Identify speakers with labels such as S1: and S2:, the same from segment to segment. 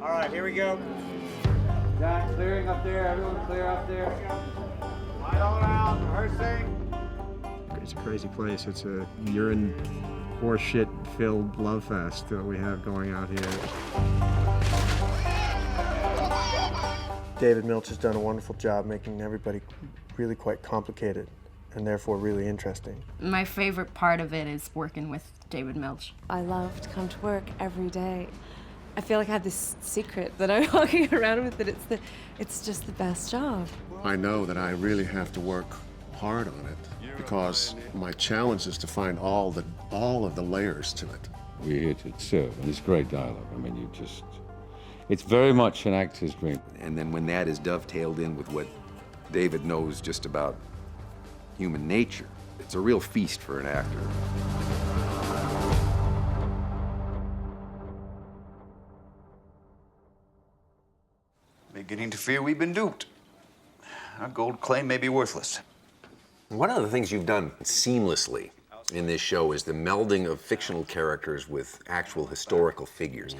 S1: All right, here we go.
S2: John, clearing up there. Everyone clear up there.
S1: Light on out, rehearsing.
S3: It's a crazy place. It's a urine, horseshit-filled love fest that we have going out here.
S4: David Milch has done a wonderful job making everybody really quite complicated and therefore really interesting.
S5: My favorite part of it is working with David Milch.
S6: I love to come to work every day. I feel like I have this secret that I'm walking around with, that it's just the best job.
S7: I know that I really have to work hard on it because my challenge is to find all of the layers to it.
S8: We're here to serve, and it's great dialogue. I mean, it's very much an actor's dream.
S9: And then when that is dovetailed in with what David knows just about human nature, it's a real feast for an actor.
S1: Beginning to fear we've been duped. Our gold claim may be worthless.
S9: One of the things you've done seamlessly in this show is the melding of fictional characters with actual historical figures.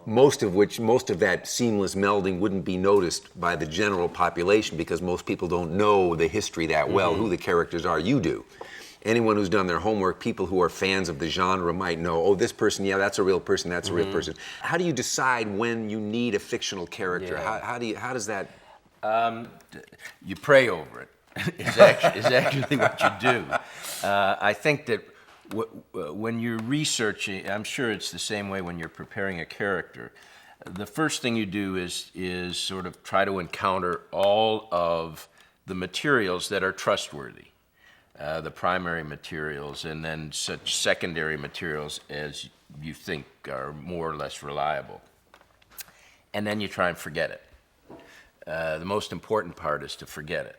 S9: Most of that seamless melding wouldn't be noticed by the general population because most people don't know the history that well, who the characters are. You do. Anyone who's done their homework, people who are fans of the genre might know, oh, this person, yeah, that's a real person, that's a real person. How do you decide when you need a fictional character?
S10: Yeah.
S9: How does that?
S10: You pray over it. Is actually what you do. I think that when you're researching, I'm sure it's the same way when you're preparing a character. The first thing you do is sort of try to encounter all of the materials that are trustworthy, the primary materials, and then such secondary materials as you think are more or less reliable. And then you try and forget it. The most important part is to forget it.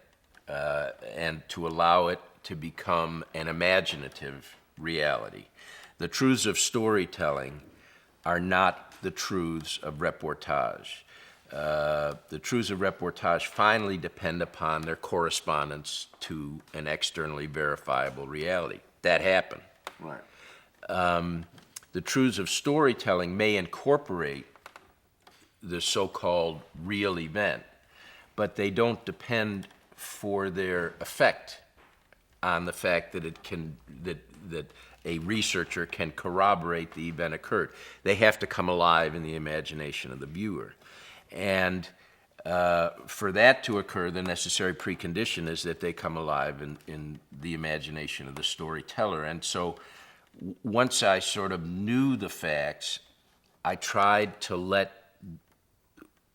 S10: And to allow it to become an imaginative reality. The truths of storytelling are not the truths of reportage. The truths of reportage finally depend upon their correspondence to an externally verifiable reality. That happened.
S9: Right.
S10: The truths of storytelling may incorporate the so-called real event, but they don't depend for their effect on the fact that that a researcher can corroborate the event occurred. They have to come alive in the imagination of the viewer. And for that to occur, the necessary precondition is that they come alive in the imagination of the storyteller. And so once I sort of knew the facts, I tried to let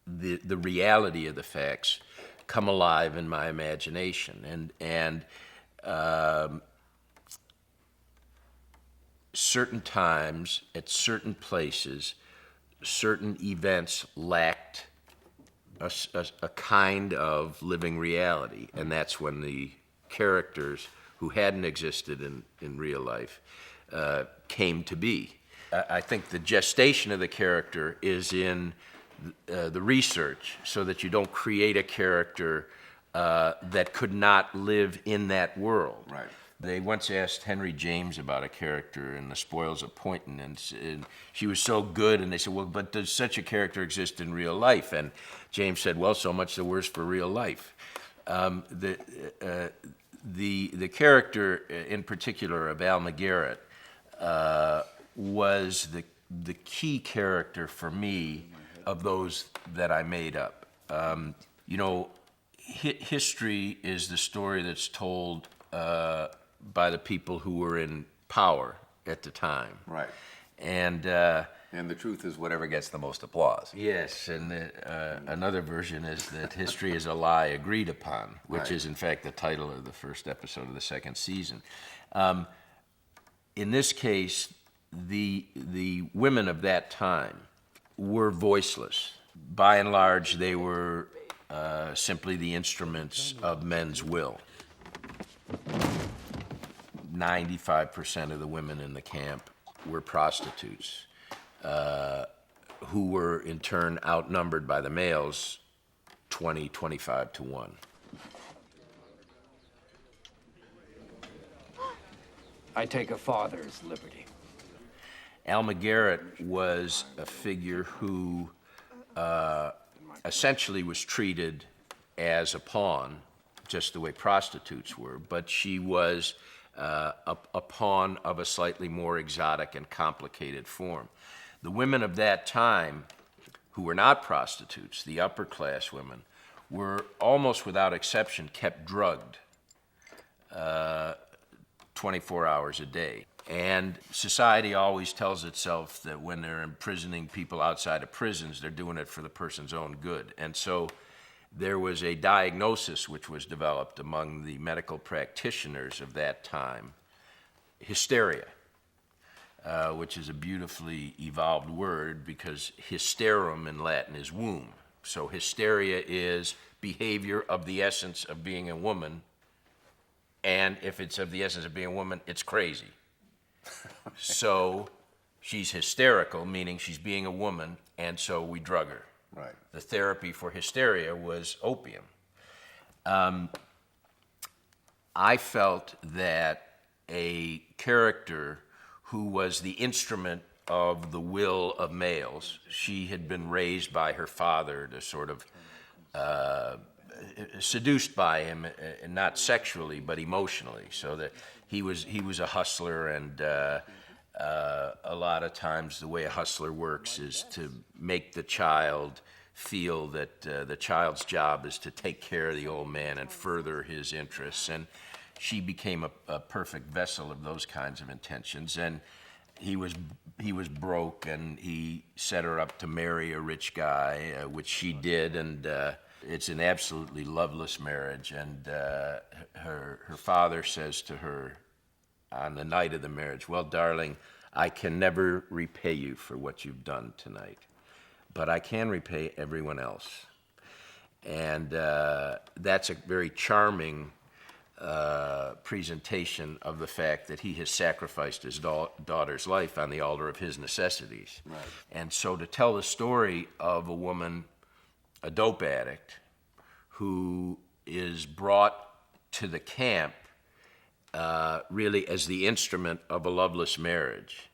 S10: the reality of the facts come alive in my imagination, and certain times at certain places, certain events lacked a kind of living reality, and that's when the characters who hadn't existed in real life came to be. I think the gestation of the character is in the research, so that you don't create a character that could not live in that world.
S9: Right.
S10: They once asked Henry James about a character in The Spoils of Poynton, and she was so good, and they said, well, but does such a character exist in real life? And James said, well, so much the worse for real life. The character in particular of Al McGarrett was the key character for me of those that I made up. History is the story that's told by the people who were in power at the time.
S9: Right.
S10: And
S9: the truth is whatever gets the most applause.
S10: yes, and another version is that history is a lie agreed upon, which
S9: Right.
S10: is in fact the title of the first episode of the second season. In this case, the women of that time were voiceless. By and large, they were simply the instruments of men's will. 95% of the women in the camp were prostitutes, who were in turn outnumbered by the males 25 to 1.
S2: I take a father's liberty.
S10: Al McGarrett was a figure who essentially was treated as a pawn, just the way prostitutes were, but she was a pawn of a slightly more exotic and complicated form. The women of that time, who were not prostitutes, the upper class women, were almost without exception kept drugged 24 hours a day. And society always tells itself that when they're imprisoning people outside of prisons, they're doing it for the person's own good. And so there was a diagnosis which was developed among the medical practitioners of that time, hysteria, which is a beautifully evolved word because hysterum in Latin is womb. So hysteria is behavior of the essence of being a woman, and if it's of the essence of being a woman, it's crazy. So she's hysterical, meaning she's being a woman, and so we drug her.
S7: Right.
S10: The therapy for hysteria was opium. I felt that a character who was the instrument of the will of males, she had been raised by her father to sort of seduced by him, not sexually but emotionally, so that he was a hustler, and a lot of times the way a hustler works is to make the child feel that the child's job is to take care of the old man and further his interests, and she became a perfect vessel of those kinds of intentions. And he was broke, and he set her up to marry a rich guy, which she did, and it's an absolutely loveless marriage. And her father says to her on the night of the marriage, "Well, darling, I can never repay you for what you've done tonight, but I can repay everyone else." And that's a very charming presentation of the fact that he has sacrificed his daughter's life on the altar of his necessities.
S7: Right.
S10: And so to tell the story of a woman, a dope addict, who is brought to the camp really as the instrument of a loveless marriage,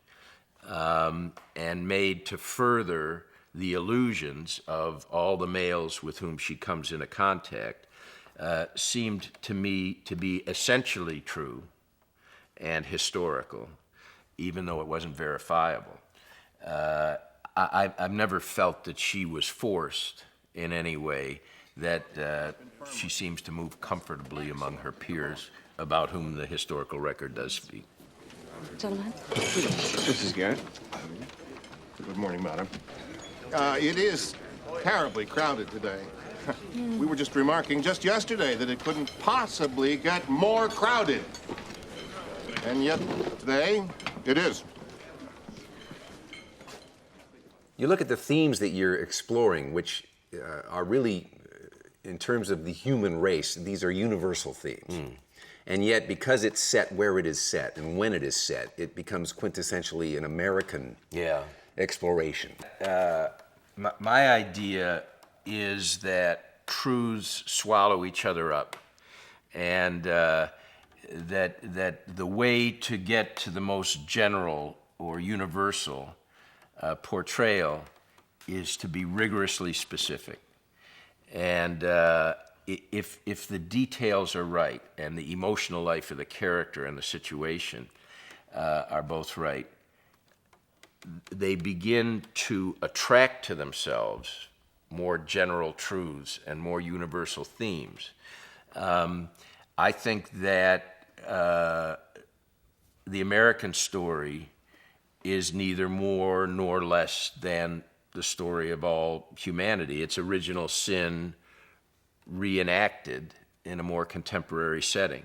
S10: and made to further the illusions of all the males with whom she comes into contact, seemed to me to be essentially true and historical, even though it wasn't verifiable. I've never felt that she was forced in any way, that she seems to move comfortably among her peers, about whom the historical record does speak.
S6: Gentlemen.
S7: This is Garrett. Good morning, madam. It is terribly crowded today. We were just remarking just yesterday that it couldn't possibly get more crowded. And yet, today, it is.
S9: You look at the themes that you're exploring, which are really, in terms of the human race, these are universal themes. And yet, because it's set where it is set and when it is set, it becomes quintessentially an American exploration.
S10: My idea is that truths swallow each other up, and that the way to get to the most general or universal portrayal is to be rigorously specific. And if the details are right and the emotional life of the character and the situation are both right, they begin to attract to themselves more general truths and more universal themes. I think that the American story is neither more nor less than the story of all humanity. It's original sin reenacted in a more contemporary setting.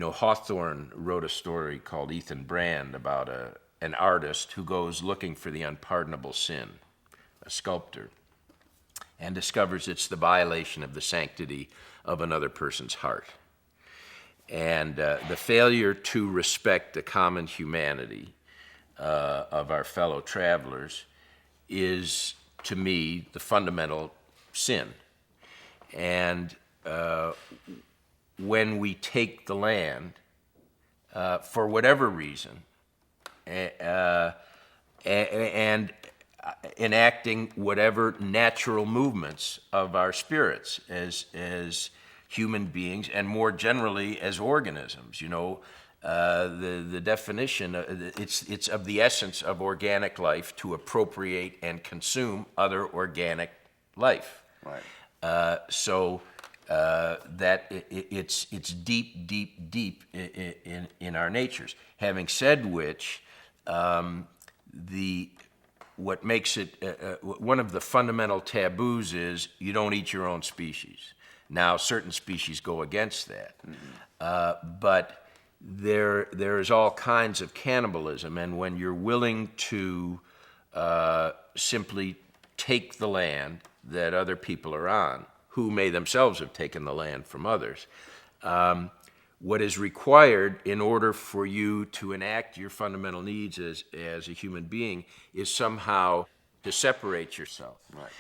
S10: Hawthorne wrote a story called Ethan Brand about an artist who goes looking for the unpardonable sin, a sculptor, and discovers it's the violation of the sanctity of another person's heart. And the failure to respect the common humanity of our fellow travelers is, to me, the fundamental sin. And when we take the land, for whatever reason, and enacting whatever natural movements of our spirits as human beings, and more generally as organisms. You know, the definition, it's of the essence of organic life to appropriate and consume other organic life.
S1: Right.
S10: So that it's deep, deep, deep in our natures. Having said which, what makes it one of the fundamental taboos is you don't eat your own species. Now, certain species go against that, but there is all kinds of cannibalism, and when you're willing to simply take the land that other people are on, who may themselves have taken the land from others, what is required in order for you to enact your fundamental needs as a human being is somehow to separate yourself.
S1: Right.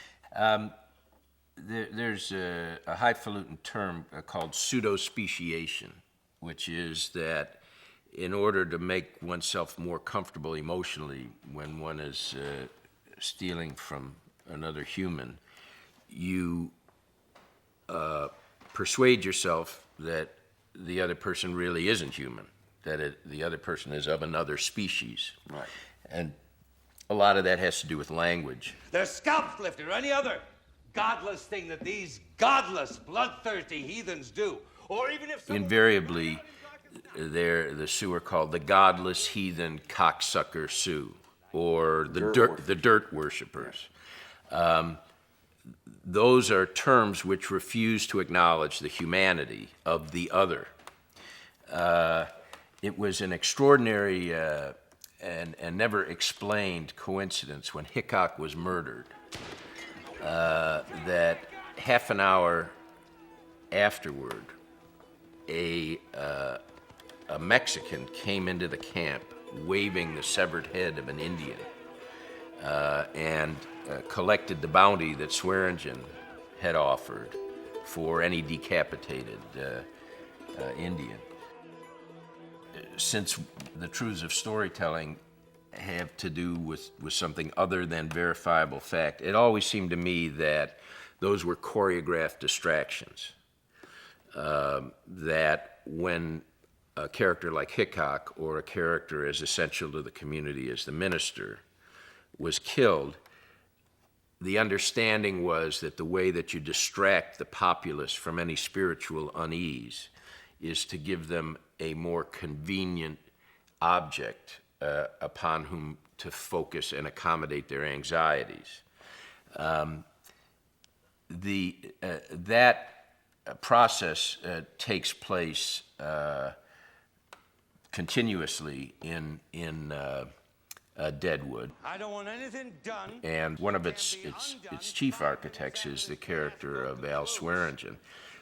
S10: There's a highfalutin term called pseudo-speciation, which is that in order to make oneself more comfortable emotionally when one is stealing from another human, you persuade yourself that the other person really isn't human, that the other person is of another species.
S1: Right.
S10: And a lot of that has to do with language.
S2: There's scalp lifting or any other godless thing that these godless, bloodthirsty heathens do. Or even if
S10: Invariably, the Sioux are called the godless heathen cocksucker Sioux, or the dirt worshippers. Those are terms which refuse to acknowledge the humanity of the other. It was an extraordinary and never explained coincidence when Hickok was murdered, that half an hour afterward, a Mexican came into the camp waving the severed head of an Indian and collected the bounty that Swearingen had offered for any decapitated Indian. Since the truths of storytelling have to do with something other than verifiable fact, it always seemed to me that those were choreographed distractions. That when a character like Hickok, or a character as essential to the community as the minister, was killed, the understanding was that the way that you distract the populace from any spiritual unease is to give them a more convenient object upon whom to focus and accommodate their anxieties. That process takes place continuously in Deadwood.
S2: I don't want anything done.
S10: And one of its chief architects is the character of Al Swearingen,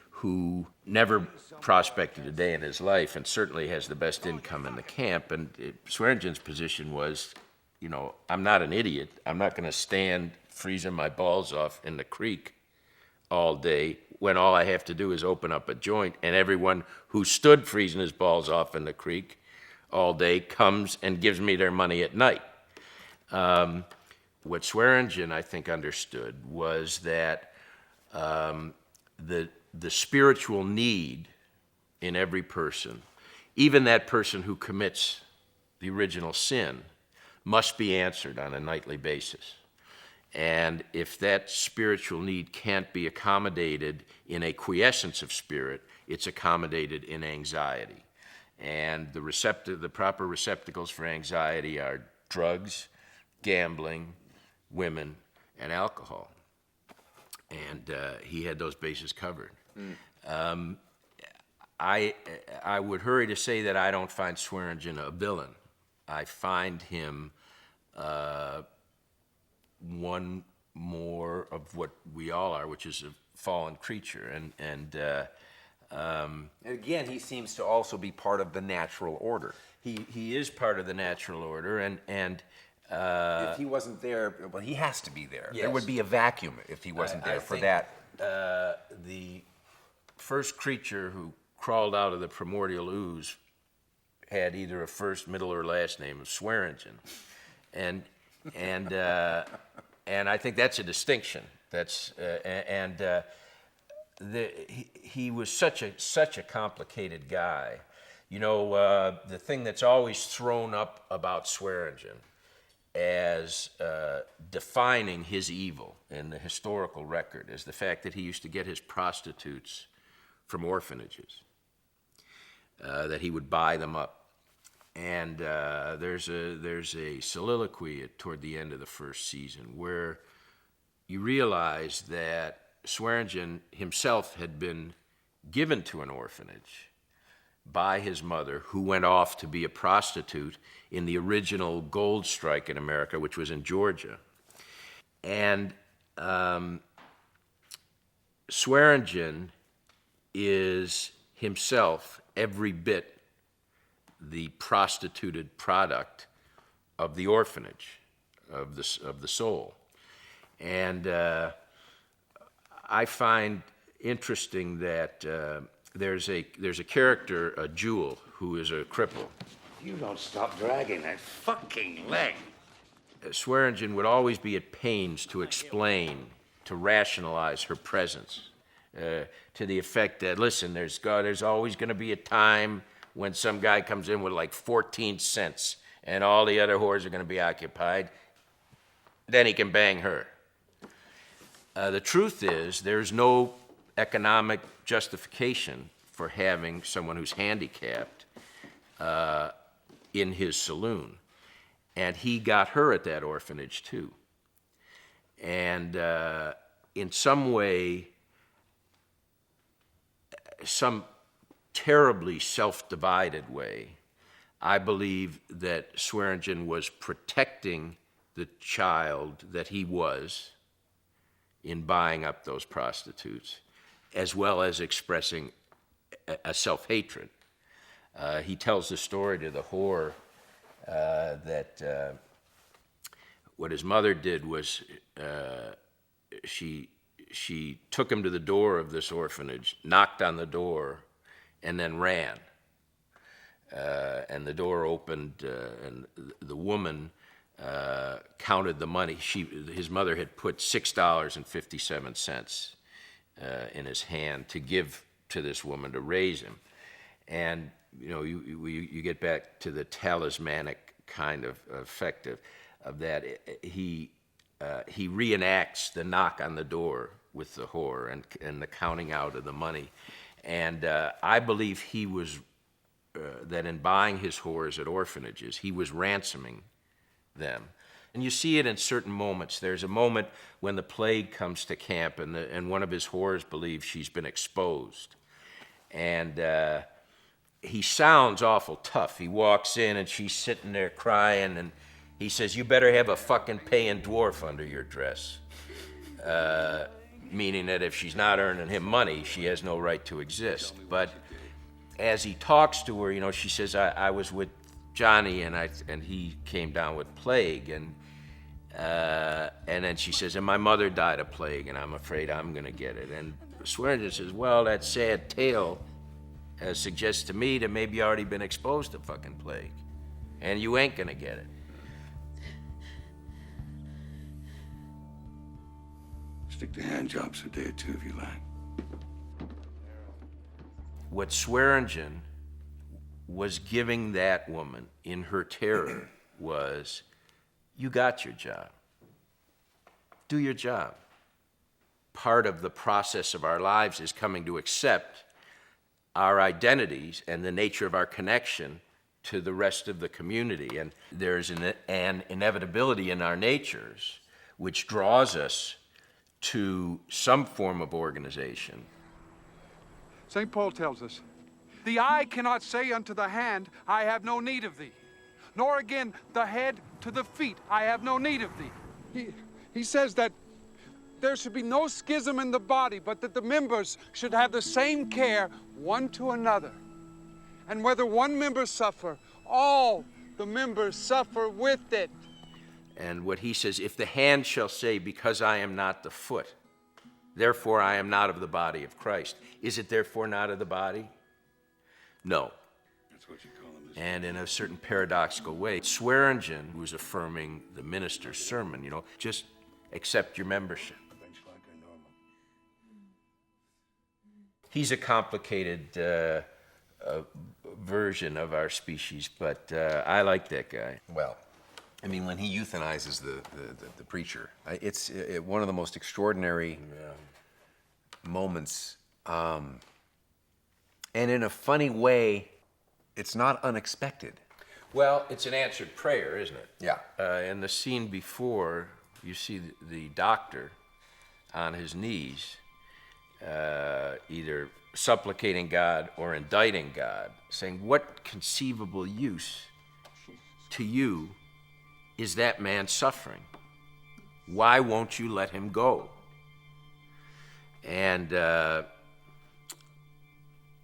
S10: who never prospected a day in his life and certainly has the best income in the camp. And Swearingen's position was, you know, I'm not an idiot. I'm not going to stand freezing my balls off in the creek all day when all I have to do is open up a joint, and everyone who stood freezing his balls off in the creek all day comes and gives me their money at night. What Swearingen, I think, understood was that the spiritual need in every person, even that person who commits the original sin, must be answered on a nightly basis. And if that spiritual need can't be accommodated in a quiescence of spirit, it's accommodated in anxiety. And the proper receptacles for anxiety are drugs, gambling, women, and alcohol. And he had those bases covered. I would hurry to say that I don't find Swearingen a villain. I find him one more of what we all are, which is a fallen creature. And
S9: again, he seems to also be part of the natural order.
S10: He is part of the natural order, and
S9: if he wasn't there, well, he has to be there.
S10: Yes.
S9: There would be a vacuum if he wasn't there for that.
S10: The first creature who crawled out of the primordial ooze had either a first, middle, or last name of Swearingen, and I think that's a distinction. He was such a complicated guy. You know, the thing that's always thrown up about Swearingen as defining his evil in the historical record is the fact that he used to get his prostitutes from orphanages, that he would buy them up. And there's a soliloquy toward the end of the first season where you realize that Swearingen himself had been given to an orphanage by his mother, who went off to be a prostitute in the original gold strike in America, which was in Georgia. And Swearingen is himself every bit the prostituted product of the orphanage, of the soul. And I find interesting that there's a character, Jewel, who is a cripple.
S2: You don't stop dragging that fucking leg.
S10: Swearingen would always be at pains to explain, to rationalize her presence, to the effect that, listen, there's always going to be a time when some guy comes in with like 14 cents and all the other whores are going to be occupied. Then he can bang her. The truth is, there's no economic justification for having someone who's handicapped in his saloon. And he got her at that orphanage too. And in some way, some terribly self-divided way, I believe that Swearingen was protecting the child that he was in buying up those prostitutes, as well as expressing a self-hatred. He tells the story to the whore that what his mother did was she took him to the door of this orphanage, knocked on the door, and then ran. And the door opened, and the woman counted the money. His mother had put $6.57 in his hand to give to this woman to raise him. And you know, you get back to the talismanic kind of effect of that. He reenacts the knock on the door with the whore and the counting out of the money. And I believe he was that in buying his whores at orphanages, he was ransoming them. And you see it in certain moments. There's a moment when the plague comes to camp, and one of his whores believes she's been exposed. And he sounds awful tough. He walks in, and she's sitting there crying, and he says, "You better have a fucking paying dwarf under your dress." Meaning that if she's not earning him money, she has no right to exist. But as he talks to her, you know, she says, I was with Johnny, and he came down with plague, and then she says, and my mother died of plague, and I'm afraid I'm going to get it. And Swearingen says, well, that sad tale suggests to me that maybe you already been exposed to fucking plague, and you ain't going to get it.
S2: Stick to hand jobs a day or two if you like.
S10: What Swearingen was giving that woman in her terror was, you got your job. Do your job. Part of the process of our lives is coming to accept our identities and the nature of our connection to the rest of the community. And there's an inevitability in our natures which draws us to some form of organization.
S11: St. Paul tells us, the eye cannot say unto the hand, I have no need of thee, nor again the head to the feet, I have no need of thee. He says that there should be no schism in the body, but that the members should have the same care one to another. And whether one member suffer, all the members suffer with it.
S10: And what he says, if the hand shall say, because I am not the foot, therefore I am not of the body of Christ, is it therefore not of the body? No.
S2: That's what you call him,
S10: And in a certain paradoxical way, Swearingen, who was affirming the minister's sermon, just accept your membership. He's a complicated version of our species, but I like that guy.
S9: Well, I mean, when he euthanizes the preacher, it's one of the most extraordinary moments. And in a funny way, it's not unexpected.
S10: Well, it's an answered prayer, isn't it?
S9: Yeah.
S10: In the scene before, you see the doctor on his knees, either supplicating God or indicting God, saying, what conceivable use to you is that man suffering? Why won't you let him go? And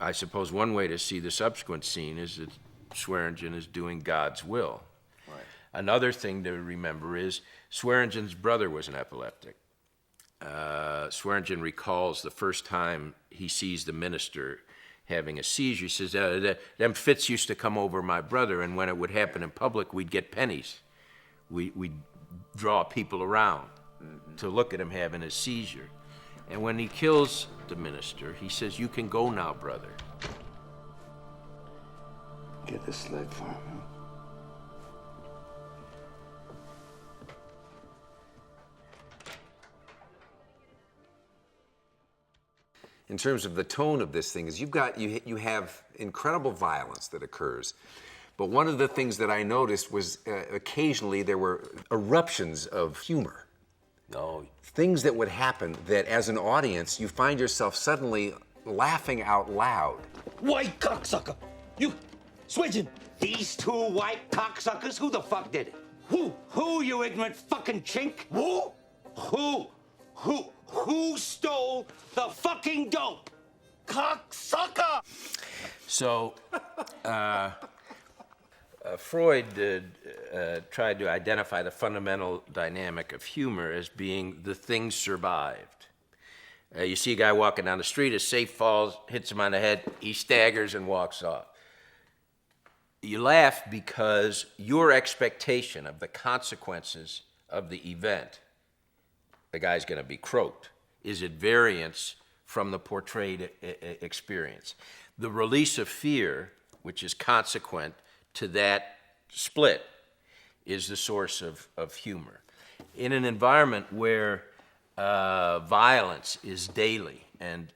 S10: I suppose one way to see the subsequent scene is that Swearingen is doing God's will. Right. Another thing to remember is Swearingen's brother was an epileptic. Swearingen recalls the first time he sees the minister having a seizure. He says, them fits used to come over my brother, and when it would happen in public, we'd get pennies. We'd draw people around to look at him having a seizure. And when he kills the minister, he says, you can go now, brother.
S12: Get the sled for him.
S9: In terms of the tone of this thing, is you have incredible violence that occurs. But one of the things that I noticed was occasionally there were eruptions of humor.
S10: Oh.
S9: Things that would happen that as an audience, you find yourself suddenly laughing out loud.
S2: White cocksucker! You, switching! These two white cocksuckers? Who the fuck did it? Who, you ignorant fucking chink? Who stole the fucking dope? Cocksucker!
S10: So, Freud tried to identify the fundamental dynamic of humor as being the thing survived. You see a guy walking down the street, a safe falls, hits him on the head, he staggers and walks off. You laugh because your expectation of the consequences of the event, the guy's going to be croaked, is at variance from the portrayed experience. The release of fear, which is consequent to that split, is the source of humor. In an environment where violence is daily and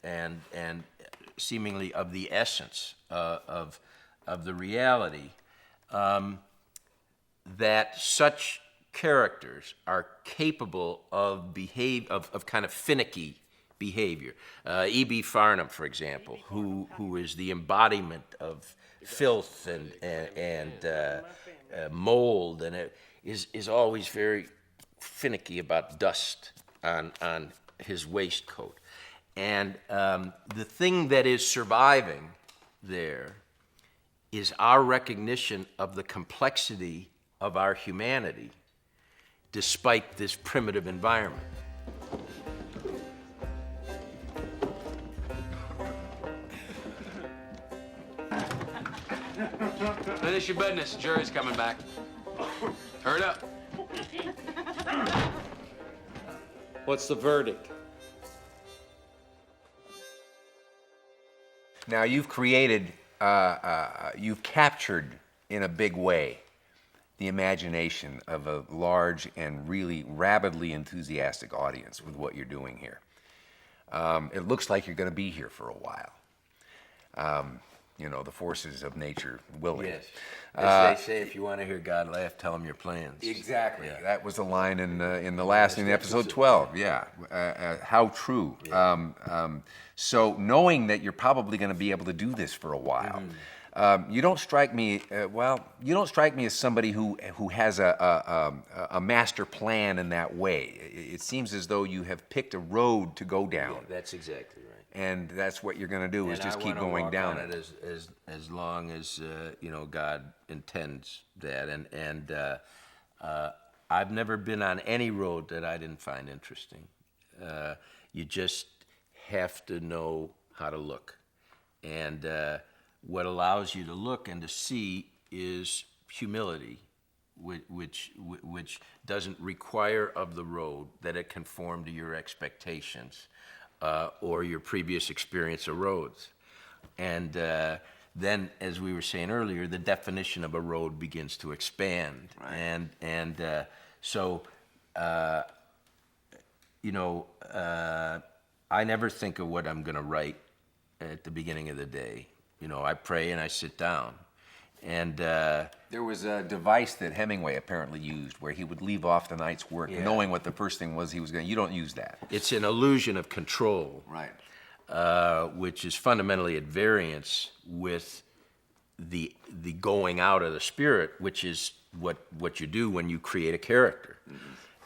S10: seemingly of the essence of the reality, that such characters are capable of kind of finicky behavior. E.B. Farnham, for example, who is the embodiment of filth and mold, and it is always very finicky about dust on his waistcoat. And the thing that is surviving there is our recognition of the complexity of our humanity despite this primitive environment.
S13: Finish your business. Jury's coming back. Hurry up.
S10: What's the verdict?
S9: Now you've created, you've captured in a big way the imagination of a large and really rabidly enthusiastic audience with what you're doing here. It looks like you're going to be here for a while. You know, the forces of nature willing.
S10: Yes. As they say, if you want to hear God laugh, tell him your plans.
S9: Exactly.
S10: Yeah.
S9: That was the line in episode 12. Yeah. How true.
S10: Yeah.
S9: So knowing that you're probably going to be able to do this for a while, you don't strike me. You don't strike me as somebody who has a master plan in that way. It seems as though you have picked a road to go down.
S10: Yeah, that's exactly right.
S9: And that's what you're going to do is just keep going down
S10: it as long as God intends that. And I've never been on any road that I didn't find interesting. You just have to know how to look, and what allows you to look and to see is humility, which doesn't require of the road that it conform to your expectations or your previous experience of roads. And then, as we were saying earlier, the definition of a road begins to expand. Right. I never think of what I'm going to write at the beginning of the day. I pray and I sit down. And
S9: there was a device that Hemingway apparently used where he would leave off the night's work knowing what the first thing was he was going to. You don't use that.
S10: It's an illusion of control.
S9: Right.
S10: Which is fundamentally at variance with the going out of the spirit, which is what you do when you create a character. Mm-hmm.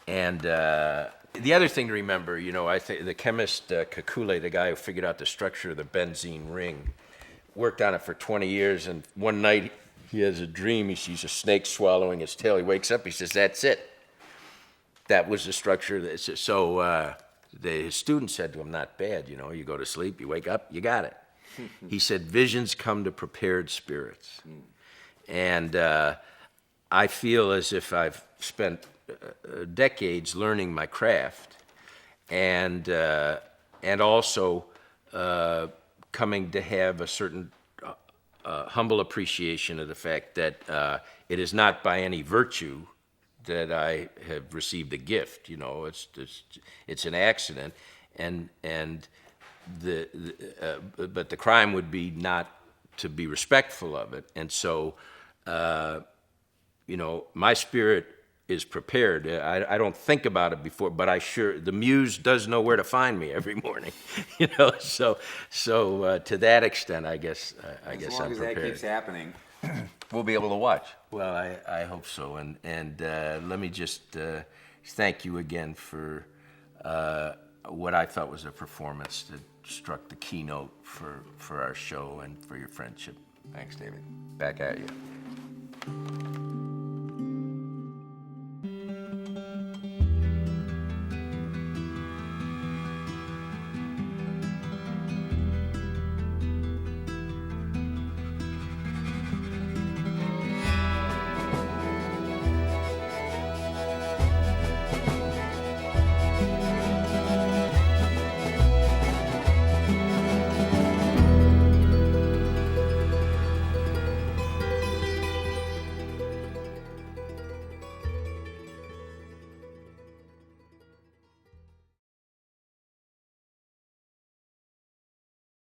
S10: And the other thing to remember, I think the chemist Kekule, the guy who figured out the structure of the benzene ring, worked on it for 20 years, and one night he has a dream. He sees a snake swallowing his tail. He wakes up, he says, "That's it. That was the structure." So his student said to him, "Not bad, you go to sleep, you wake up, you got it." He said, "Visions come to prepared spirits." And I feel as if I've spent decades learning my craft, and also coming to have a certain humble appreciation of the fact that it is not by any virtue that I have received the gift. It's an accident, but the crime would be not to be respectful of it. And so, my spirit is prepared. I don't think about it before, but the muse does know where to find me every morning. So to that extent, I guess I'm prepared.
S9: As long as that keeps happening, we'll be able to watch.
S10: Well, I hope so. And let me just thank you again for what I thought was a performance that struck the keynote for our show and for your friendship.
S9: Thanks, David. Back at you.